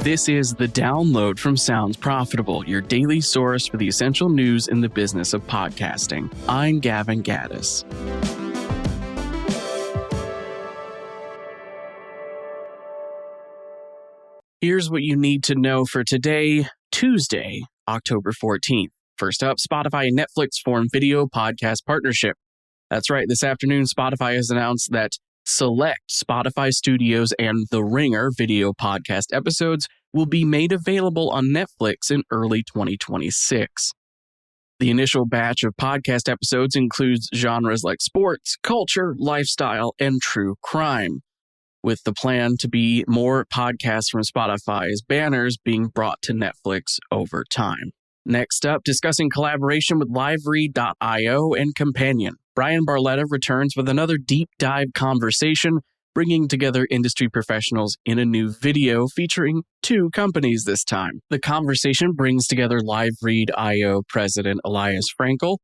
This is The Download from Sounds Profitable, your daily source for the essential news in the business of podcasting. I'm Gavin Gaddis. Here's what you need to know for today, Tuesday, October 14th. First up, Spotify and Netflix form video podcast partnership. That's right, this afternoon, Spotify has announced that select Spotify Studios and The Ringer video podcast episodes will be made available on Netflix in early 2026. The initial batch of podcast episodes includes genres like sports, culture, lifestyle, and true crime, with the plan to be more podcasts from Spotify's banners being brought to Netflix over time. Next up, discussing collaboration with LiveRead.io and Companion. Brian Barletta returns with another deep dive conversation, bringing together industry professionals in a new video featuring two companies this time. The conversation brings together LiveRead.io President Elias Frankel,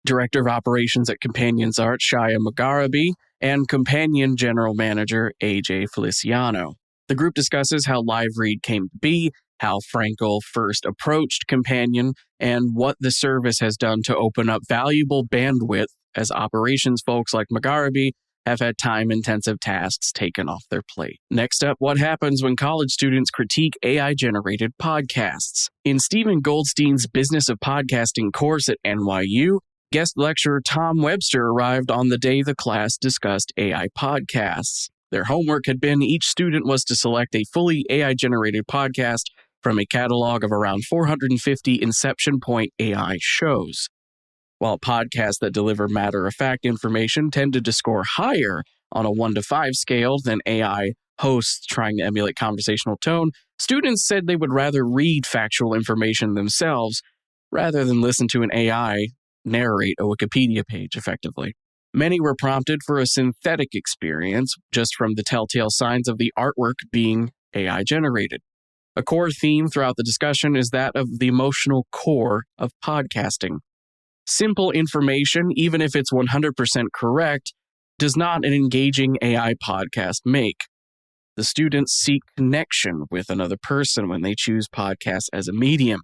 Director of Operations at Companion's Art Shia Mugharabi, and Companion General Manager AJ Feliciano. The group discusses how LiveRead came to be, how Frankel first approached Companion, and what the service has done to open up valuable bandwidth as operations folks like Mugharabi have had time-intensive tasks taken off their plate. Next up, what happens when college students critique AI-generated podcasts? In Stephen Goldstein's Business of Podcasting course at NYU, guest lecturer Tom Webster arrived on the day the class discussed AI podcasts. Their homework had been each student was to select a fully AI-generated podcast from a catalog of around 450 Inception Point AI shows. While podcasts that deliver matter-of-fact information tended to score higher on a 1 to 5 scale than AI hosts trying to emulate conversational tone, students said they would rather read factual information themselves rather than listen to an AI narrate a Wikipedia page effectively. Many were prompted for a synthetic experience just from the telltale signs of the artwork being AI-generated. A core theme throughout the discussion is that of the emotional core of podcasting. Simple information, even if it's 100% correct, does not an engaging AI podcast make. The students seek connection with another person when they choose podcasts as a medium.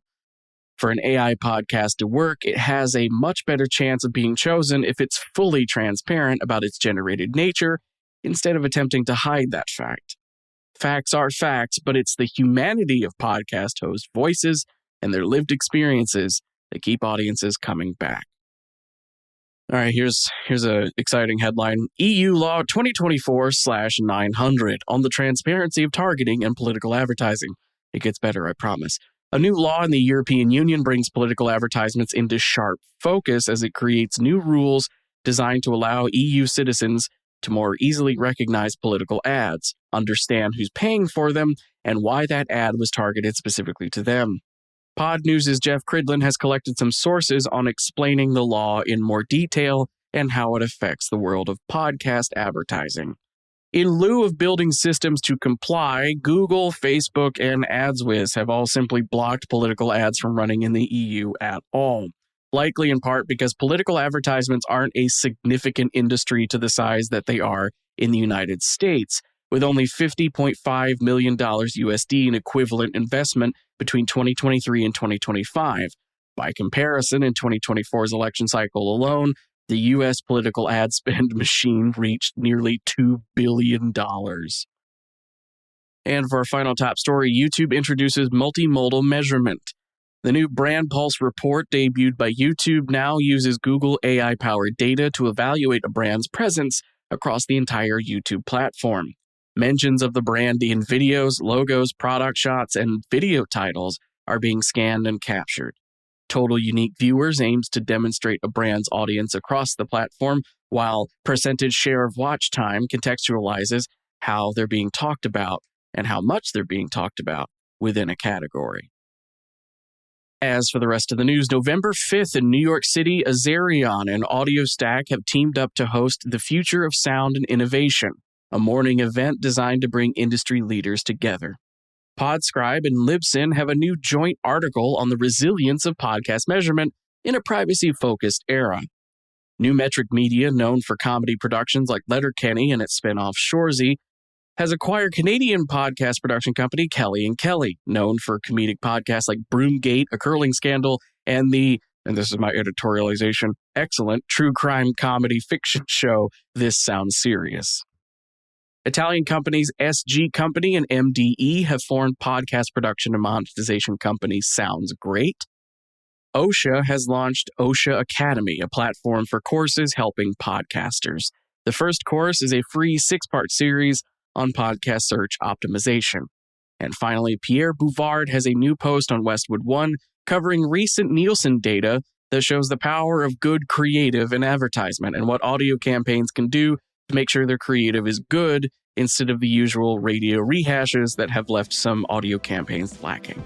For an AI podcast to work, it has a much better chance of being chosen if it's fully transparent about its generated nature, instead of attempting to hide that fact. Facts are facts, but it's the humanity of podcast host voices and their lived experiences that keep audiences coming back. All right, here's an exciting headline. EU Law 2024/900 on the transparency of targeting and political advertising. It gets better, I promise. A new law in the European Union brings political advertisements into sharp focus as it creates new rules designed to allow EU citizens to more easily recognize political ads, understand who's paying for them, and why that ad was targeted specifically to them. Pod News' Jeff Cridlin has collected some sources on explaining the law in more detail and how it affects the world of podcast advertising. In lieu of building systems to comply, Google, Facebook, and AdsWiz have all simply blocked political ads from running in the EU at all. Likely in part because political advertisements aren't a significant industry to the size that they are in the United States, with only $50.5 million USD in equivalent investment between 2023 and 2025. By comparison, in 2024's election cycle alone, the U.S. political ad spend machine reached nearly $2 billion. And for our final top story, YouTube introduces multimodal measurement. The new Brand Pulse report debuted by YouTube now uses Google AI-powered data to evaluate a brand's presence across the entire YouTube platform. Mentions of the brand in videos, logos, product shots, and video titles are being scanned and captured. Total unique viewers aims to demonstrate a brand's audience across the platform, while percentage share of watch time contextualizes how they're being talked about and how much they're being talked about within a category. As for the rest of the news, November 5th in New York City, Azerion and AudioStack have teamed up to host the Future of Sound and Innovation, a morning event designed to bring industry leaders together. Podscribe and Libsyn have a new joint article on the resilience of podcast measurement in a privacy-focused era. New Metric Media, known for comedy productions like Letterkenny and its spinoff Shoresy, has acquired Canadian podcast production company Kelly & Kelly, known for comedic podcasts like Broomgate, A Curling Scandal, and this is my editorialization, excellent true crime comedy fiction show, This Sounds Serious. Italian companies SG Company and MDE have formed podcast production and monetization company Sounds Great. OSHA has launched OSHA Academy, a platform for courses helping podcasters. The first course is a free 6-part series on podcast search optimization. And finally, Pierre Bouvard has a new post on Westwood One covering recent Nielsen data that shows the power of good creative in advertisement and what audio campaigns can do to make sure their creative is good instead of the usual radio rehashes that have left some audio campaigns lacking.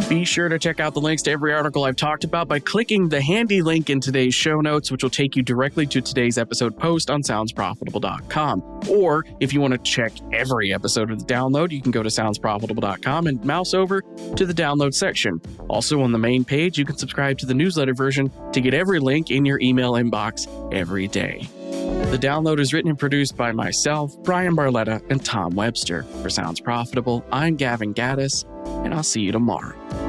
Be sure to check out the links to every article I've talked about by clicking the handy link in today's show notes, which will take you directly to today's episode post on soundsprofitable.com. Or if you want to check every episode of the download, you can go to soundsprofitable.com and mouse over to the download section. Also on the main page, you can subscribe to the newsletter version to get every link in your email inbox every day. The download is written and produced by myself, Brian Barletta, and Tom Webster. For Sounds Profitable, I'm Gavin Gaddis, and I'll see you tomorrow.